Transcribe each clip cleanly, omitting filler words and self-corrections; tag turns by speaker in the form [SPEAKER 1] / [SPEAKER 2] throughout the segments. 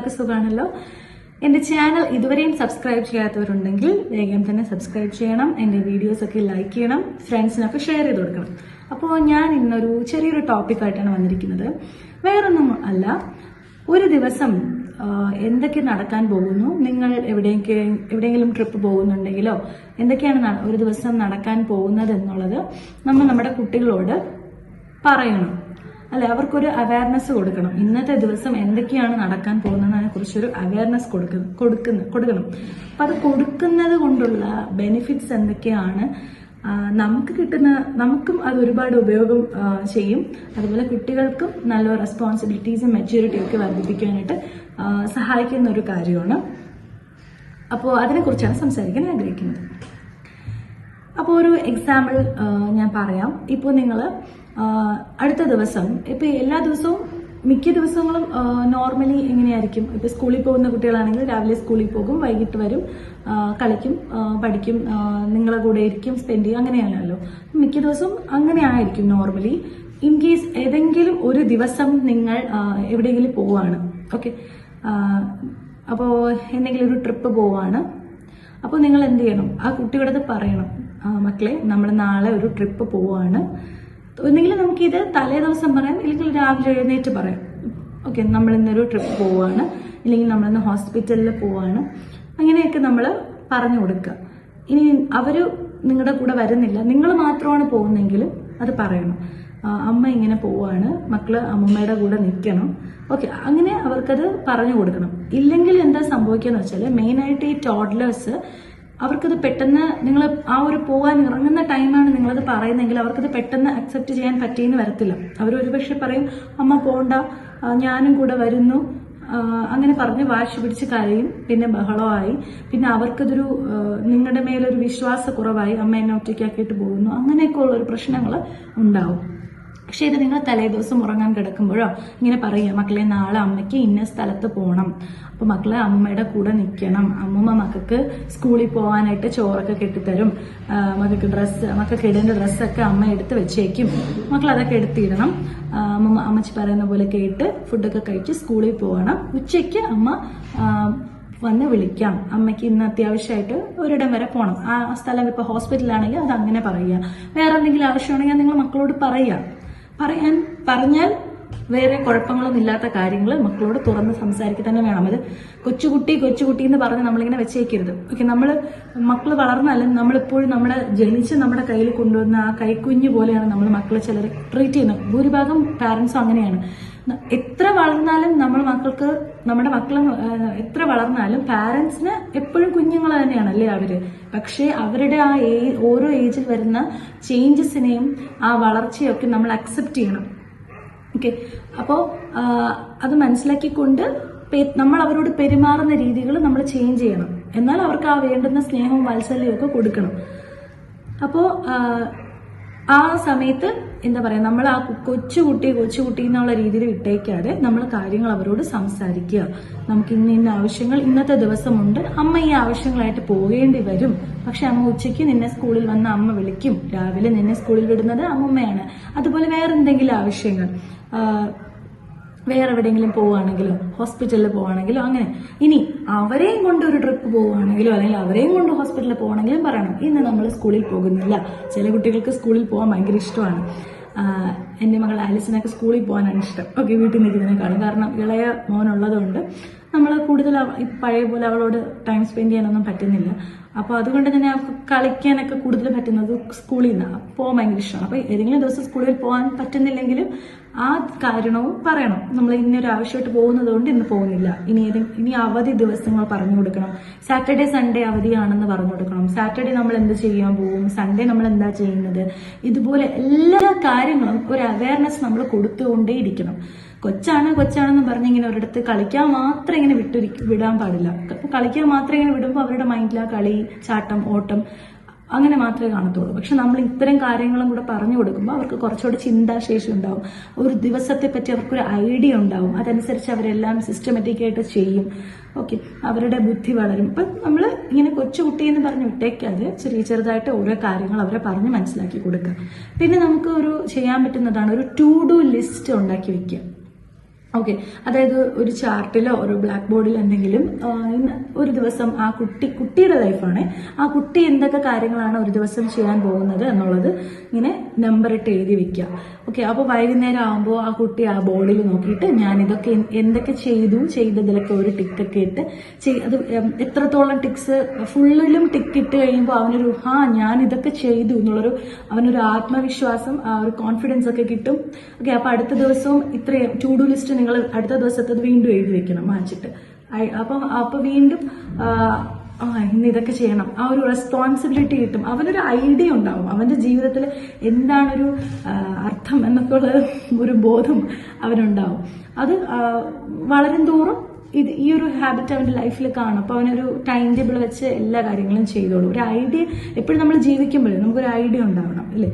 [SPEAKER 1] എല്ലാവർക്കും സുഖമാണല്ലോ. എൻ്റെ ചാനൽ ഇതുവരെയും സബ്സ്ക്രൈബ് ചെയ്യാത്തവരുണ്ടെങ്കിൽ വേഗം തന്നെ സബ്സ്ക്രൈബ് ചെയ്യണം. എൻ്റെ വീഡിയോസൊക്കെ ലൈക്ക് ചെയ്യണം, ഫ്രണ്ട്സിനൊക്കെ ഷെയർ ചെയ്ത് കൊടുക്കണം. അപ്പോൾ ഞാൻ ഇന്നൊരു ചെറിയൊരു ടോപ്പിക്കായിട്ടാണ് വന്നിരിക്കുന്നത്. വേറൊന്നും അല്ല, ഒരു ദിവസം എന്തൊക്കെ നടക്കാൻ പോകുന്നു, നിങ്ങൾ എവിടെയെങ്കിലും ട്രിപ്പ് പോകുന്നുണ്ടെങ്കിലോ എന്തൊക്കെയാണ് ഒരു ദിവസം നടക്കാൻ പോകുന്നത് എന്നുള്ളത് നമ്മൾ നമ്മുടെ കുട്ടികളോട് പറയണം, അല്ലെ? അവർക്കൊരു അവയർനെസ് കൊടുക്കണം. ഇന്നത്തെ ദിവസം എന്തൊക്കെയാണ് നടക്കാൻ പോകുന്നതിനെ കുറിച്ചൊരു അവയർനെസ് കൊടുക്കണം. അപ്പൊ അത് കൊടുക്കുന്നത് കൊണ്ടുള്ള ബെനിഫിറ്റ്സ് എന്തൊക്കെയാണ്, നമുക്കും അത് ഒരുപാട് ഉപയോഗം ചെയ്യും. അതുപോലെ കുട്ടികൾക്കും നല്ല റെസ്പോൺസിബിലിറ്റീസും മെച്യൂരിറ്റിയും ഒക്കെ വർദ്ധിപ്പിക്കാനായിട്ട് സഹായിക്കുന്ന ഒരു കാര്യമാണ്. അപ്പോൾ അതിനെക്കുറിച്ചാണ് സംസാരിക്കാൻ ആഗ്രഹിക്കുന്നത്. അപ്പോൾ ഒരു എക്സാമ്പിൾ ഞാൻ പറയാം. ഇപ്പോൾ നിങ്ങൾ അടുത്ത ദിവസം, ഇപ്പൊ എല്ലാ ദിവസവും മിക്ക ദിവസങ്ങളും നോർമലി എങ്ങനെയായിരിക്കും? ഇപ്പൊ സ്കൂളിൽ പോകുന്ന കുട്ടികളാണെങ്കിൽ രാവിലെ സ്കൂളിൽ പോകും, വൈകിട്ട് വരും, കളിക്കും, പഠിക്കും, നിങ്ങളെ കൂടെ ഇരിക്കും, സ്പെൻഡ് ചെയ്യും, അങ്ങനെയാണല്ലോ. മിക്ക ദിവസവും അങ്ങനെ ആയിരിക്കും നോർമലി. ഇൻ കേസ് ഏതെങ്കിലും ഒരു ദിവസം നിങ്ങൾ എവിടെയെങ്കിലും പോവാണ്, ഓക്കെ, അപ്പോൾ എന്തെങ്കിലും ഒരു ട്രിപ്പ് പോവാണ്. അപ്പോൾ നിങ്ങൾ എന്ത് ചെയ്യണം? ആ കുട്ടിയോടത് പറയണം, മക്കളെ നമ്മൾ നാളെ ഒരു ട്രിപ്പ് പോവാണ്. ഒന്നെങ്കിൽ നമുക്കിത് തലേ ദിവസം പറയാം, ഇല്ലെങ്കിൽ രാവിലെ എഴുന്നേറ്റ് പറയാം. ഓക്കെ, നമ്മൾ ഇന്നൊരു ട്രിപ്പ് പോവാണ്, ഇല്ലെങ്കിൽ നമ്മളിന്ന് ഹോസ്പിറ്റലിൽ പോവാണ്. അങ്ങനെയൊക്കെ നമ്മൾ പറഞ്ഞു കൊടുക്കുക. ഇനി അവർ നിങ്ങളുടെ കൂടെ വരുന്നില്ല, നിങ്ങൾ മാത്രമാണ് പോകുന്നെങ്കിലും അത് പറയണം. അമ്മ ഇങ്ങനെ പോവാണ്, മക്കള് അമ്മമ്മയുടെ കൂടെ നിൽക്കണം. ഓക്കെ, അങ്ങനെ അവർക്കത് പറഞ്ഞു കൊടുക്കണം. ഇല്ലെങ്കിൽ എന്താ സംഭവിക്കുക വെച്ചാൽ, മെയിനായിട്ട് ഈ ടോഡ്ലേഴ്സ് അവർക്കത് പെട്ടെന്ന്, നിങ്ങൾ ആ ഒരു പോകാൻ ഇറങ്ങുന്ന ടൈമാണ് നിങ്ങളത് പറയുന്നെങ്കിൽ അവർക്കത് പെട്ടെന്ന് അക്സെപ്റ്റ് ചെയ്യാൻ പറ്റിയെന്ന് വരത്തില്ല. അവർ ഒരുപക്ഷെ പറയും, അമ്മ പോണ്ട, ഞാനും കൂടെ വരുന്നു, അങ്ങനെ പറഞ്ഞ് വാശി പിടിച്ച് കരയും, പിന്നെ ബഹളമായി, പിന്നെ അവർക്കതൊരു നിങ്ങളുടെ മേലൊരു വിശ്വാസക്കുറവായി, അമ്മ എന്നെ ഒറ്റയ്ക്കാക്കിയിട്ട് പോകുന്നു, അങ്ങനെയൊക്കെ ഉള്ളൊരു പ്രശ്നങ്ങൾ ഉണ്ടാവും. പക്ഷെ ഇത് നിങ്ങൾ തലേ ദിവസം ഉറങ്ങാൻ കിടക്കുമ്പോഴോ ഇങ്ങനെ പറയുക, മക്കളെ നാളെ അമ്മയ്ക്ക് ഇന്ന സ്ഥലത്ത് പോകണം, അപ്പൊ മക്കളെ അമ്മയുടെ കൂടെ നിൽക്കണം, അമ്മൂമ്മ മക്കൾക്ക് സ്കൂളിൽ പോകാനായിട്ട് ചോറൊക്കെ കെട്ടിത്തരും, മക്കൾക്ക് ഇടേണ്ട ഡ്രസ്സൊക്കെ അമ്മ എടുത്ത് വെച്ചേക്കും, മക്കൾ അതൊക്കെ എടുത്തിടണം, അമ്മച്ചി പറയുന്ന പോലെ കേട്ട് ഫുഡൊക്കെ കഴിച്ച് സ്കൂളിൽ പോകണം, ഉച്ചയ്ക്ക് അമ്മ വന്ന് വിളിക്കാം, അമ്മയ്ക്ക് ഇന്ന് അത്യാവശ്യമായിട്ട് ഒരിടം വരെ പോകണം, ആ സ്ഥലം ഇപ്പൊ ഹോസ്പിറ്റലാണെങ്കിൽ അത് അങ്ങനെ പറയുക. വേറെ എന്തെങ്കിലും ആവശ്യമാണെങ്കിൽ നിങ്ങൾ മക്കളോട് പറഞ്ഞാൽ വേറെ കുഴപ്പങ്ങളൊന്നും ഇല്ലാത്ത കാര്യങ്ങൾ മക്കളോട് തുറന്ന് സംസാരിക്കുക തന്നെ വേണം. അത് കൊച്ചുകുട്ടി എന്ന് പറഞ്ഞ് നമ്മളിങ്ങനെ വെച്ചേക്കരുത്. ഓക്കെ, മക്കൾ വളർന്നാലും നമ്മളിപ്പോഴും ജനിച്ച് നമ്മുടെ കയ്യിൽ കൊണ്ടുവന്ന ആ കൈക്കുഞ്ഞ് പോലെയാണ് നമ്മൾ മക്കളെ ചിലർ ട്രീറ്റ് ചെയ്യുന്നത്. ഭൂരിഭാഗം പാരന്റ്സും അങ്ങനെയാണ്. എത്ര വളർന്നാലും നമ്മുടെ മക്കൾ എത്ര വളർന്നാലും പാരന്റ്സിന് എപ്പോഴും കുഞ്ഞുങ്ങൾ തന്നെയാണ്, അല്ലേ അവര്? പക്ഷെ അവരുടെ ആ ഓരോ ഏജിൽ വരുന്ന ചേഞ്ചസിനെയും ആ വളർച്ചയൊക്കെ നമ്മൾ അക്സെപ്റ്റ് ചെയ്യണം. ഓക്കെ, അപ്പോൾ അത് മനസ്സിലാക്കിക്കൊണ്ട് നമ്മൾ അവരോട് പെരുമാറുന്ന രീതികൾ നമ്മൾ ചേഞ്ച് ചെയ്യണം. എന്നാൽ അവർക്ക് ആ വേണ്ടുന്ന സ്നേഹവും വാത്സല്യവും ഒക്കെ കൊടുക്കണം. അപ്പോൾ ആ സമയത്ത് എന്താ പറയാ, നമ്മൾ ആ കൊച്ചുകുട്ടി എന്നുള്ള രീതിയിൽ വിട്ടേക്കാതെ നമ്മൾ കാര്യങ്ങൾ അവരോട് സംസാരിക്കുക. നമുക്ക് ഇന്ന ആവശ്യങ്ങൾ ഇന്നത്തെ ദിവസമുണ്ട്, അമ്മ ഈ ആവശ്യങ്ങളായിട്ട് പോകേണ്ടി വരും, പക്ഷെ അമ്മ ഉച്ചയ്ക്ക് നിന്നെ സ്കൂളിൽ വന്ന് അമ്മ വിളിക്കും, രാവിലെ നിന്നെ സ്കൂളിൽ വിടുന്നത് അമ്മമ്മയാണ്. അതുപോലെ വേറെ എന്തെങ്കിലും ആവശ്യങ്ങൾ, വേറെ എവിടെയെങ്കിലും പോവുകയാണെങ്കിലോ ഹോസ്പിറ്റലിൽ പോവുകയാണെങ്കിലോ അങ്ങനെ. ഇനി അവരെയും കൊണ്ട് ഒരു ട്രിപ്പ് പോവുകയാണെങ്കിലോ അല്ലെങ്കിൽ അവരെയും കൊണ്ട് ഹോസ്പിറ്റലിൽ പോകണമെങ്കിലും പറയണം, ഇന്ന് നമ്മൾ സ്കൂളിൽ പോകുന്നില്ല. ചില കുട്ടികൾക്ക് സ്കൂളിൽ പോകാൻ ഭയങ്കര ഇഷ്ടമാണ്. എൻ്റെ മകൾ ആലിസിനൊക്കെ സ്കൂളിൽ പോകാനാണ് ഇഷ്ടം. ഓക്കെ, വീട്ടിൽ നിൽക്കുന്നതിനേക്കാളും. കാരണം ഇളയ മോനുള്ളതുകൊണ്ട് നമ്മൾ കൂടുതൽ പഴയ പോലെ അവളോട് ടൈം സ്പെൻഡ് ചെയ്യാനൊന്നും പറ്റുന്നില്ല. അപ്പോൾ അതുകൊണ്ട് തന്നെ അവർക്ക് കളിക്കാനൊക്കെ കൂടുതൽ പറ്റുന്നത് സ്കൂളിൽ നിന്നാണ്. പോകാൻ ഭയങ്കര ഇഷ്ടമാണ്. അപ്പോൾ ഏതെങ്കിലും ദിവസം സ്കൂളിൽ പോകാൻ പറ്റുന്നില്ലെങ്കിലും ആ കാരണവും പറയണം. നമ്മൾ ഇന്നൊരു ആവശ്യമായിട്ട് പോകുന്നത് കൊണ്ട് ഇന്ന് പോകുന്നില്ല, ഇനി അവധി ദിവസങ്ങൾ പറഞ്ഞു കൊടുക്കണം. സാറ്റർഡേ സൺഡേ അവധിയാണെന്ന് പറഞ്ഞു കൊടുക്കണം. സാറ്റർഡേ നമ്മൾ എന്ത് ചെയ്യാൻ പോകും, സൺഡേ നമ്മൾ എന്താ ചെയ്യുന്നത്, ഇതുപോലെ എല്ലാ കാര്യങ്ങളും ഒരു അവയർനെസ് നമ്മൾ കൊടുത്തുകൊണ്ടേയിരിക്കണം. കൊച്ചാണെന്ന് പറഞ്ഞിങ്ങനെ ഒരിടത്ത് കളിക്കാൻ മാത്രം ഇങ്ങനെ വിടാൻ പാടില്ല. കളിക്കാൻ മാത്രം ഇങ്ങനെ വിടുമ്പോൾ അവരുടെ മൈൻഡിൽ ആ കളി, ചാട്ടം, ഓട്ടം അങ്ങനെ മാത്രമേ കാണത്തുള്ളൂ. പക്ഷെ നമ്മൾ ഇത്തരം കാര്യങ്ങളും കൂടെ പറഞ്ഞു കൊടുക്കുമ്പോൾ അവർക്ക് കുറച്ചുകൂടെ ചിന്താശേഷി ഉണ്ടാവും, ഒരു ദിവസത്തെ പറ്റി അവർക്കൊരു ഐഡിയ ഉണ്ടാവും, അതനുസരിച്ച് അവരെല്ലാം സിസ്റ്റമാറ്റിക് ആയിട്ട് ചെയ്യും. ഓക്കെ, അവരുടെ ബുദ്ധി വളരും. ഇപ്പം നമ്മൾ ഇങ്ങനെ കൊച്ചുകുട്ടി എന്ന് പറഞ്ഞ് വിട്ടേക്കാതെ ചെറുതായിട്ട് ഓരോ കാര്യങ്ങൾ അവരെ പറഞ്ഞ് മനസ്സിലാക്കി കൊടുക്കുക. പിന്നെ നമുക്ക് ചെയ്യാൻ പറ്റുന്നതാണ് ഒരു ടു ഡു ലിസ്റ്റ് ഉണ്ടാക്കി വെക്കുക. ഓക്കെ, അതായത് ഒരു ചാർട്ടിലോ ഒരു ബ്ലാക്ക് ബോർഡിൽ എന്തെങ്കിലും ഒരു ദിവസം ആ കുട്ടിയുടെ ലൈഫാണ്, ആ കുട്ടി എന്തൊക്കെ കാര്യങ്ങളാണ് ഒരു ദിവസം ചെയ്യാൻ പോകുന്നത് എന്നുള്ളത് ഇങ്ങനെ നമ്പർ ഇട്ട് എഴുതി വെക്കുക. ഓക്കെ, അപ്പോൾ വൈകുന്നേരം ആകുമ്പോൾ ആ കുട്ടി ആ ബോർഡിൽ നോക്കിയിട്ട് ഞാൻ ഇതൊക്കെ എന്തൊക്കെ ചെയ്തതിലൊക്കെ ഒരു ടിക്കൊക്കെ ഇട്ട് അത് എത്രത്തോളം ടിക്സ് ഫുള്ളിലും ടിക്ക് ഇട്ട് കഴിയുമ്പോൾ അവനൊരു ഞാൻ ഇതൊക്കെ ചെയ്തു എന്നുള്ളൊരു അവനൊരു ആത്മവിശ്വാസം, ആ ഒരു കോൺഫിഡൻസ് ഒക്കെ കിട്ടും. ഓക്കെ, അപ്പൊ അടുത്ത ദിവസവും ഇത്രയും ടു ഡു ലിസ്റ്റ് നിങ്ങൾ അടുത്ത ദിവസത്തെ വീണ്ടും എഴുതി വെക്കണം വായിച്ചിട്ട്. അപ്പൊ വീണ്ടും ഇന്ന് ഇതൊക്കെ ചെയ്യണം, ആ ഒരു റെസ്പോൺസിബിലിറ്റി കിട്ടും. അവനൊരു ഐഡിയ ഉണ്ടാവും, അവന്റെ ജീവിതത്തിൽ എന്താണൊരു അർത്ഥം എന്നൊക്കെ ഉള്ള ഒരു ബോധം അവനുണ്ടാവും. അത് വളരും തോറും ഈ ഒരു ഹാബിറ്റ് അവന്റെ ലൈഫിൽ കാണും. അപ്പൊ അവനൊരു ടൈം ടേബിൾ വെച്ച് എല്ലാ കാര്യങ്ങളും ചെയ്തോളൂ. ഒരു ഐഡിയ എപ്പോഴും നമ്മൾ ജീവിക്കുമ്പോഴേ നമുക്കൊരു ഐഡിയ ഉണ്ടാവണം അല്ലേ,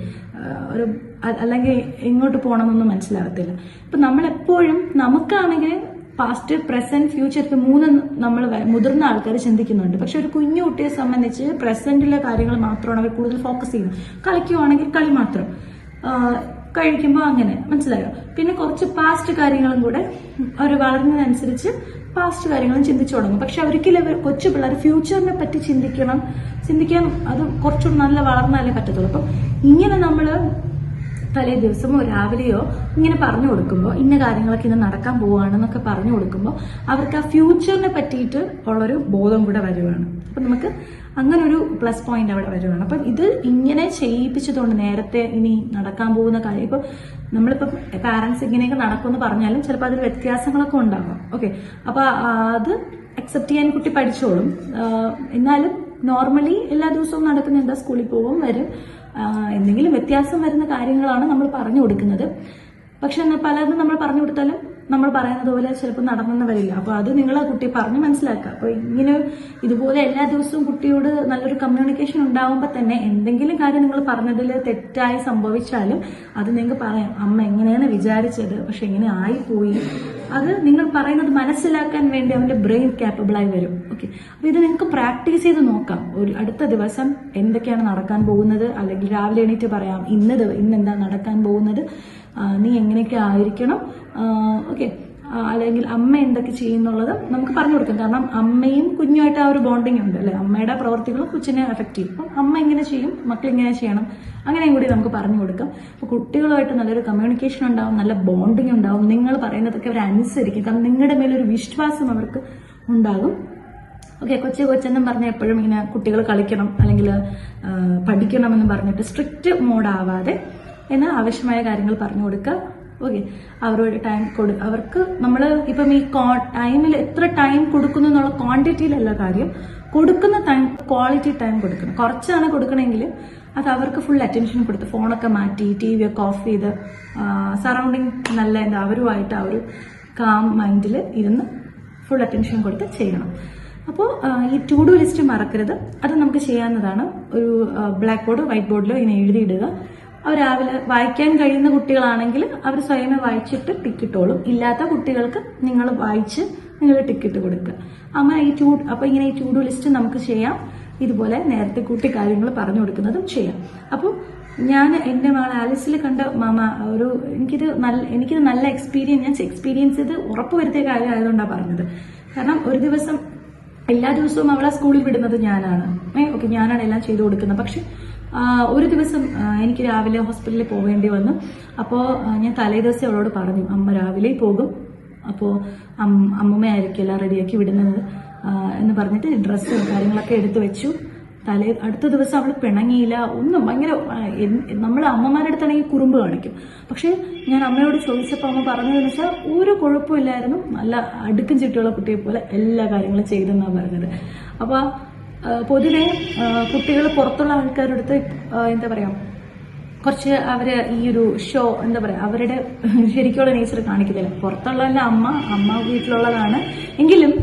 [SPEAKER 1] അല്ലെങ്കിൽ എങ്ങോട്ട് പോകണമെന്നൊന്നും മനസ്സിലാകത്തില്ല. ഇപ്പൊ നമ്മളെപ്പോഴും നമുക്കാണെങ്കിൽ പാസ്റ്റ്, പ്രസന്റ്, ഫ്യൂച്ചർ ഇത് മൂന്നും നമ്മൾ മുതിർന്ന ആൾക്കാർ ചിന്തിക്കുന്നുണ്ട്. പക്ഷെ ഒരു കുഞ്ഞു കുട്ടിയെ സംബന്ധിച്ച് പ്രസന്റിലെ കാര്യങ്ങൾ മാത്രമാണ് അവർ കൂടുതൽ ഫോക്കസ് ചെയ്യുന്നത്. കളിക്കുവാണെങ്കിൽ കളി മാത്രം, കഴിക്കുമ്പോൾ അങ്ങനെ, മനസ്സിലായോ? പിന്നെ കുറച്ച് പാസ്റ്റ് കാര്യങ്ങളും കൂടെ അവർ വളരുന്നതനുസരിച്ച് പാസ്റ്റ് കാര്യങ്ങളും ചിന്തിച്ചു തുടങ്ങും. പക്ഷെ ഒരിക്കലും കൊച്ചു പിള്ളേർ ഫ്യൂച്ചറിനെ പറ്റി ചിന്തിക്കാൻ അത് കുറച്ചുകൂടി നല്ല വളർന്നാലേ പറ്റത്തുള്ളൂ. അപ്പം ഇങ്ങനെ നമ്മൾ തലേ ദിവസമോ രാവിലെയോ ഇങ്ങനെ പറഞ്ഞു കൊടുക്കുമ്പോൾ ഇന്ന കാര്യങ്ങളൊക്കെ ഇന്ന് നടക്കാൻ പോവുകയാണെന്നൊക്കെ പറഞ്ഞു കൊടുക്കുമ്പോൾ അവർക്ക് ആ ഫ്യൂച്ചറിനെ പറ്റിയിട്ട് ഉള്ളൊരു ബോധം കൂടെ വരുവാണ്. അപ്പം നമുക്ക് അങ്ങനെ ഒരു പ്ലസ് പോയിന്റ് അവിടെ വരുവാണ്. അപ്പം ഇത് ഇങ്ങനെ ചെയ്യിപ്പിച്ചതുകൊണ്ട് നേരത്തെ ഇനി നടക്കാൻ പോകുന്ന കാര്യം, ഇപ്പം നമ്മളിപ്പം പാരന്റ്സ് ഇങ്ങനെയൊക്കെ നടക്കുമെന്ന് പറഞ്ഞാലും ചിലപ്പോൾ അതിൽ വ്യത്യാസങ്ങളൊക്കെ ഉണ്ടാകും. ഓക്കെ, അപ്പൊ അത് അക്സെപ്റ്റ് ചെയ്യാൻ കുട്ടി പഠിച്ചോളും. എന്നാലും നോർമലി എല്ലാ ദിവസവും നടക്കുന്ന എന്താ, സ്കൂളിൽ പോകും, വരും, എന്തെങ്കിലും വ്യത്യാസം വരുന്ന കാര്യങ്ങളാണ് നമ്മൾ പറഞ്ഞു കൊടുക്കുന്നത്. പക്ഷെ പലതും നമ്മൾ പറഞ്ഞു കൊടുത്താലും നമ്മൾ പറയുന്നത് പോലെ ചിലപ്പോൾ നടന്നെന്ന് വരില്ല. അപ്പൊ അത് നിങ്ങൾ ആ കുട്ടിയെ പറഞ്ഞ് മനസ്സിലാക്കുക. അപ്പൊ ഇങ്ങനെ ഇതുപോലെ എല്ലാ ദിവസവും കുട്ടിയോട് നല്ലൊരു കമ്മ്യൂണിക്കേഷൻ ഉണ്ടാവുമ്പോൾ തന്നെ എന്തെങ്കിലും കാര്യം നിങ്ങൾ പറഞ്ഞതിൽ തെറ്റായി സംഭവിച്ചാലും അത് നിങ്ങൾക്ക് പറയാം, അമ്മ എങ്ങനെയാണ് വിചാരിച്ചത്, പക്ഷെ എങ്ങനെ ആയിപ്പോയി. അത് നിങ്ങൾ പറയുന്നത് മനസ്സിലാക്കാൻ വേണ്ടി അവന്റെ ബ്രെയിൻ ക്യാപ്പബിളായി വരും. ഓക്കെ, അപ്പൊ ഇത് നിങ്ങൾക്ക് പ്രാക്ടീസ് ചെയ്ത് നോക്കാം. ഒരു അടുത്ത ദിവസം എന്തൊക്കെയാണ് നടക്കാൻ പോകുന്നത്, അല്ലെങ്കിൽ രാവിലെ എണീറ്റ് പറയാം ഇന്നെന്താ നടക്കാൻ പോകുന്നത്, നീ എങ്ങനെയൊക്കെ ആയിരിക്കണം, ഓക്കെ, അല്ലെങ്കിൽ അമ്മ എന്തൊക്കെ ചെയ്യുന്നുള്ളത് നമുക്ക് പറഞ്ഞു കൊടുക്കാം. കാരണം അമ്മയും കുഞ്ഞുമായിട്ട് ആ ഒരു ബോണ്ടിങ് ഉണ്ട് അല്ലെ, അമ്മയുടെ പ്രവർത്തികളും കൊച്ചിനെ എഫക്ട് ചെയ്യും. അപ്പം അമ്മ ഇങ്ങനെ ചെയ്യും, മക്കൾ ഇങ്ങനെ ചെയ്യണം, അങ്ങനെയും കൂടി നമുക്ക് പറഞ്ഞു കൊടുക്കാം. അപ്പൊ കുട്ടികളുമായിട്ട് നല്ലൊരു കമ്മ്യൂണിക്കേഷൻ ഉണ്ടാവും, നല്ല ബോണ്ടിങ് ഉണ്ടാവും. നിങ്ങൾ പറയുന്നതൊക്കെ അവർ അനുസരിക്കും, കാരണം നിങ്ങളുടെ മേലൊരു വിശ്വാസം അവർക്ക് ഉണ്ടാകും. ഓക്കെ, കൊച്ചെന്നും പറഞ്ഞ എപ്പോഴും ഇങ്ങനെ കുട്ടികൾ കളിക്കണം അല്ലെങ്കിൽ പഠിക്കണം എന്ന് പറഞ്ഞിട്ട് സ്ട്രിക്റ്റ് മോഡാവാതെ എന്നാൽ ആവശ്യമായ കാര്യങ്ങൾ പറഞ്ഞു കൊടുക്കുക. ഓക്കെ, അവരോട് ടൈം അവർക്ക് നമ്മൾ ഇപ്പം ഈ ടൈമിൽ എത്ര ടൈം കൊടുക്കുന്നു എന്നുള്ള ക്വാണ്ടിറ്റിയിലല്ല കാര്യം, കൊടുക്കുന്ന ടൈം ക്വാളിറ്റി ടൈം കൊടുക്കണം. കുറച്ചാണ് കൊടുക്കണമെങ്കിൽ അത് അവർക്ക് ഫുൾ അറ്റൻഷൻ കൊടുത്ത് ഫോണൊക്കെ മാറ്റി TV ഒക്കെ ഓഫ് ചെയ്ത് സറൗണ്ടിങ് നല്ല അവരുമായിട്ട് ആ ഒരു കാം മൈൻഡിൽ ഇരുന്ന് ഫുൾ അറ്റൻഷൻ കൊടുത്ത് ചെയ്യണം. അപ്പോൾ ഈ ടു ഡു ലിസ്റ്റ് മറക്കരുത്. അത് നമുക്ക് ചെയ്യാവുന്നതാണ്. ഒരു ബ്ലാക്ക് ബോർഡോ വൈറ്റ് ബോർഡിലോ ഇങ്ങനെ എഴുതിയിടുക. അവർ രാവിലെ വായിക്കാൻ കഴിയുന്ന കുട്ടികളാണെങ്കിൽ അവർ സ്വയമേ വായിച്ചിട്ട് ടിക്കിട്ടോളും. ഇല്ലാത്ത കുട്ടികൾക്ക് നിങ്ങൾ വായിച്ച് നിങ്ങൾ ടിക്കറ്റ് കൊടുക്കുക. അങ്ങനെ അപ്പൊ ഇങ്ങനെ ഈ ടു ഡു ലിസ്റ്റ് നമുക്ക് ചെയ്യാം. ഇതുപോലെ നേരത്തെ കൂട്ടി കാര്യങ്ങൾ പറഞ്ഞു കൊടുക്കുന്നതും ചെയ്യാം. അപ്പോൾ ഞാൻ എന്റെ മകൾ ആലിസിൽ കണ്ട മാമ എനിക്കിത് നല്ല എക്സ്പീരിയൻസ് ചെയ്ത് ഉറപ്പുവരുത്തിയ കാര്യം ആയതുകൊണ്ടാണ് പറഞ്ഞത്. കാരണം ഒരു ദിവസം എല്ലാ ദിവസവും അവളെ സ്കൂളിൽ വിടുന്നത് ഞാനാണ്. ഓക്കെ, ഞാനാണ് എല്ലാം ചെയ്തു കൊടുക്കുന്നത്. പക്ഷെ ഒരു ദിവസം എനിക്ക് രാവിലെ ഹോസ്പിറ്റലിൽ പോകേണ്ടി വന്നു. അപ്പോൾ ഞാൻ തലേ ദിവസം അവളോട് പറഞ്ഞു, അമ്മ രാവിലെ പോകും, അപ്പോൾ അമ്മമ്മയായിരിക്കും എല്ലാം റെഡിയാക്കി വിടുന്നത് എന്ന് പറഞ്ഞിട്ട് ഡ്രസ്സ് കാര്യങ്ങളൊക്കെ എടുത്തു വെച്ചു. അടുത്ത ദിവസം അവൾ പിണങ്ങിയില്ല, ഒന്നും. ഭയങ്കര നമ്മൾ അമ്മമാരുടെ അടുത്താണെങ്കിൽ കുറുമ്പ് കാണിക്കും. പക്ഷെ ഞാൻ അമ്മയോട് ചോദിച്ചപ്പോൾ അമ്മ പറഞ്ഞതെന്ന് വെച്ചാൽ ഒരു കുഴപ്പമില്ലായിരുന്നു, നല്ല അടുക്കും ചിട്ടുള്ള കുട്ടിയെ പോലെ എല്ലാ കാര്യങ്ങളും ചെയ്തെന്നാണ് പറഞ്ഞത്. അപ്പൊ പൊതുവെ കുട്ടികൾ പുറത്തുള്ള ആൾക്കാരുടെ അടുത്ത് എന്താ പറയാ, കുറച്ച് അവര് ഈ ഒരു ഷോ എന്താ പറയാ, അവരുടെ ശരിക്കുള്ള നേച്ചർ കാണിക്കുന്നില്ല. പുറത്തുള്ളതല്ല, അമ്മ വീട്ടിലുള്ളതാണ്. എങ്കിലും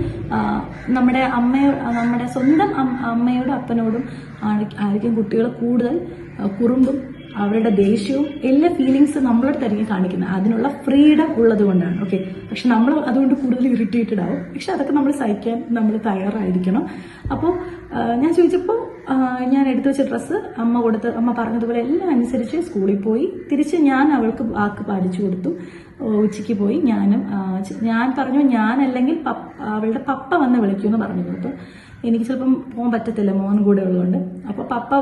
[SPEAKER 1] നമ്മുടെ സ്വന്തം അമ്മയോടും അപ്പനോടും ആയിരിക്കും കുട്ടികൾ കൂടുതൽ കുറുമ്പും അവരുടെ ദേഷ്യവും എല്ലാ ഫീലിങ്സ് നമ്മളോട് തരികെ കാണിക്കുന്നത്. അതിനുള്ള ഫ്രീഡം ഉള്ളത് കൊണ്ടാണ്. ഓക്കെ, പക്ഷെ നമ്മൾ അതുകൊണ്ട് കൂടുതൽ ഇറിറ്റേറ്റഡ് ആവും. പക്ഷെ അതൊക്കെ നമ്മൾ സഹിക്കാൻ നമ്മൾ തയ്യാറായിരിക്കണം. അപ്പോൾ ഞാൻ ചോദിച്ചപ്പോൾ ഞാൻ എടുത്തു വെച്ച ഡ്രസ്സ് അമ്മ പറഞ്ഞതുപോലെ എല്ലാം അനുസരിച്ച് സ്കൂളിൽ പോയി. തിരിച്ച് ഞാൻ അവൾക്ക് വാക്ക് പാലിച്ചു കൊടുത്തു. ഉച്ചയ്ക്ക് പോയി. ഞാൻ പറഞ്ഞു ഞാനല്ലെങ്കിൽ അവളുടെ പപ്പ വന്ന് വിളിക്കുമെന്ന് പറഞ്ഞു. അപ്പോൾ എനിക്ക് ചിലപ്പം പോകാൻ പറ്റത്തില്ല, മോൻ കൂടെ ഉള്ളതുകൊണ്ട്. അപ്പോൾ പപ്പ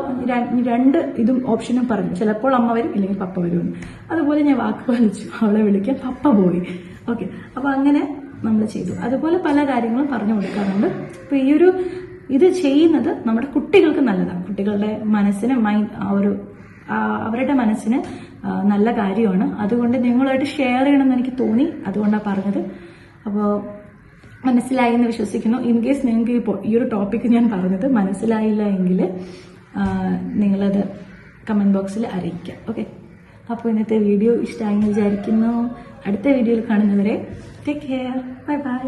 [SPEAKER 1] രണ്ട് ഇതും ഓപ്ഷനും പറഞ്ഞു, ചിലപ്പോൾ അമ്മ വരും ഇല്ലെങ്കിൽ പപ്പ വരുമെന്ന്. അതുപോലെ ഞാൻ വാക്ക് പാലിച്ചു, അവളെ വിളിക്കാൻ പപ്പ പോയി. ഓക്കെ, അപ്പോൾ അങ്ങനെ നമ്മൾ ചെയ്തു. അതുപോലെ പല കാര്യങ്ങളും പറഞ്ഞു കൊടുക്കാറുണ്ട്. അപ്പോൾ ഇത് ചെയ്യുന്നത് നമ്മുടെ കുട്ടികൾക്ക് നല്ലതാണ്. കുട്ടികളുടെ മനസ്സിന് അവരുടെ മനസ്സിന് നല്ല കാര്യമാണ്. അതുകൊണ്ട് നിങ്ങളുമായിട്ട് ഷെയർ ചെയ്യണമെന്ന് എനിക്ക് തോന്നി, അതുകൊണ്ടാണ് പറഞ്ഞത്. അപ്പോൾ മനസ്സിലായി എന്ന് വിശ്വസിക്കുന്നു. ഇൻ കേസ് നിങ്ങൾക്ക് ഇപ്പോൾ ഈ ഒരു ടോപ്പിക്ക് ഞാൻ പറഞ്ഞത് മനസ്സിലായില്ല എങ്കിൽ നിങ്ങളത് കമൻറ്റ് ബോക്സിൽ അറിയിക്കാം. ഓക്കെ, അപ്പോൾ ഇന്നത്തെ വീഡിയോ ഇഷ്ടമായി എന്ന് വിചാരിക്കുന്നു. അടുത്ത വീഡിയോയിൽ കാണുന്നവരെ ടേക്ക് കെയർ, ബൈ ബൈ.